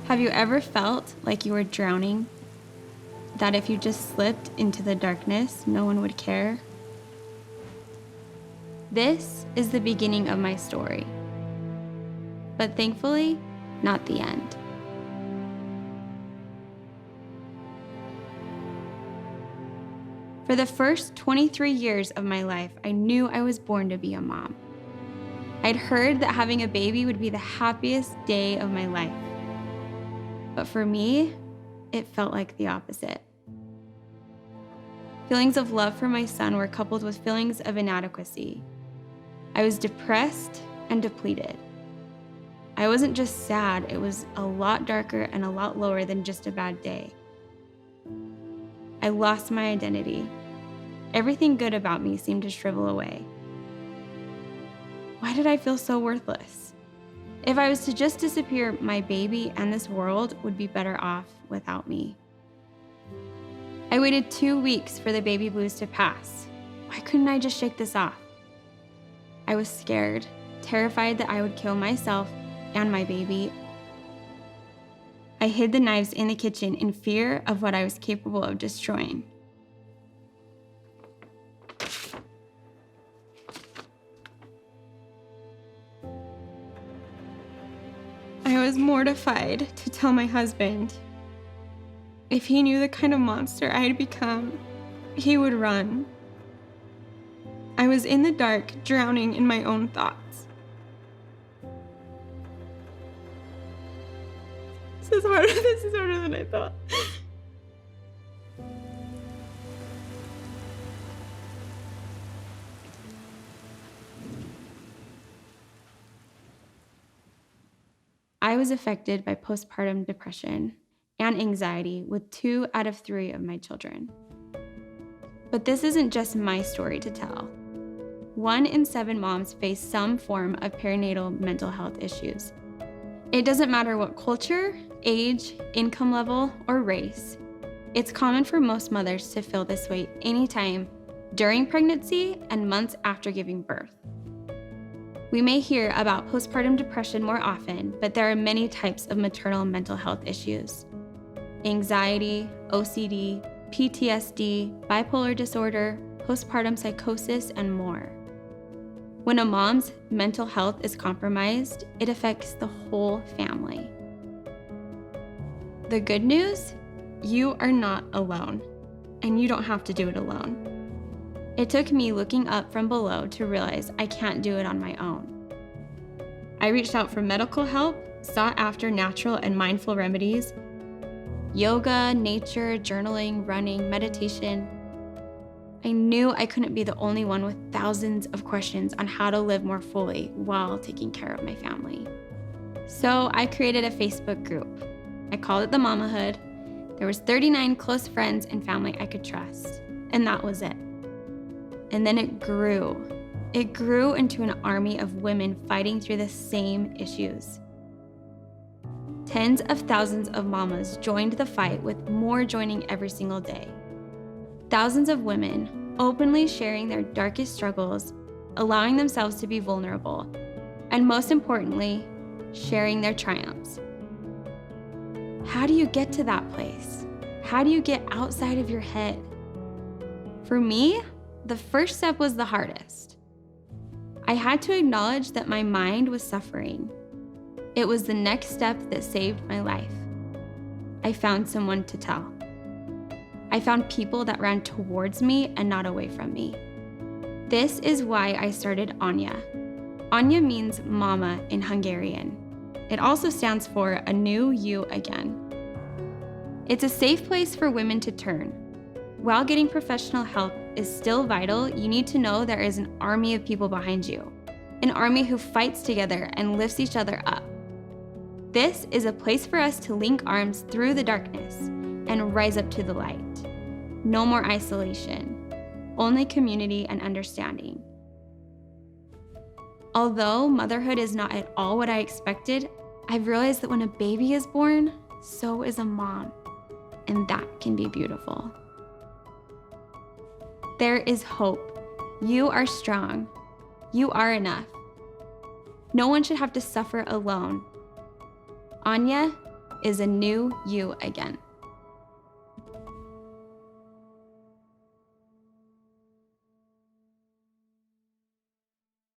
Have you ever felt like you were drowning? That if you just slipped into the darkness, no one would care? This is the beginning of my story. But thankfully, not the end. For the first 23 years of my life, I knew I was born to be a mom. I'd heard that having a baby would be the happiest day of my life. But for me, it felt like the opposite. Feelings of love for my son were coupled with feelings of inadequacy. I was depressed and depleted. I wasn't just sad, it was a lot darker and a lot lower than just a bad day. I lost my identity. Everything good about me seemed to shrivel away. Why did I feel so worthless? If I was to just disappear, my baby and this world would be better off without me. I waited 2 weeks for the baby blues to pass. Why couldn't I just shake this off? I was scared, terrified that I would kill myself and my baby. I hid the knives in the kitchen in fear of what I was capable of destroying. I was mortified to tell my husband. If he knew the kind of monster I had become, he would run. I was in the dark, drowning in my own thoughts. This is harder than I thought. I was affected by postpartum depression and anxiety with 2 out of 3 of my children. But this isn't just my story to tell. 1 in 7 moms face some form of perinatal mental health issues. It doesn't matter what culture, age, income level, or race. It's common for most mothers to feel this way anytime during pregnancy and months after giving birth. We may hear about postpartum depression more often, but there are many types of maternal mental health issues. Anxiety, OCD, PTSD, bipolar disorder, postpartum psychosis, and more. When a mom's mental health is compromised, it affects the whole family. The good news? You are not alone, and you don't have to do it alone. It took me looking up from below to realize I can't do it on my own. I reached out for medical help, sought after natural and mindful remedies, yoga, nature, journaling, running, meditation. I knew I couldn't be the only one with thousands of questions on how to live more fully while taking care of my family. So I created a Facebook group. I called it the Mamahood. There was 39 close friends and family I could trust, and that was it. And then it grew. It grew into an army of women fighting through the same issues. Tens of thousands of mamas joined the fight, with more joining every single day. Thousands of women openly sharing their darkest struggles, allowing themselves to be vulnerable, and most importantly, sharing their triumphs. How do you get to that place? How do you get outside of your head? For me, the first step was the hardest. I had to acknowledge that my mind was suffering. It was the next step that saved my life. I found someone to tell. I found people that ran towards me and not away from me. This is why I started Anya. Anya means mama in Hungarian. It also stands for a new you again. It's a safe place for women to turn. While getting professional help is still vital, you need to know there is an army of people behind you, an army who fights together and lifts each other up. This is a place for us to link arms through the darkness and rise up to the light. No more isolation, only community and understanding. Although motherhood is not at all what I expected, I've realized that when a baby is born, so is a mom, and that can be beautiful. There is hope. You are strong. You are enough. No one should have to suffer alone. Anya, is a new you again.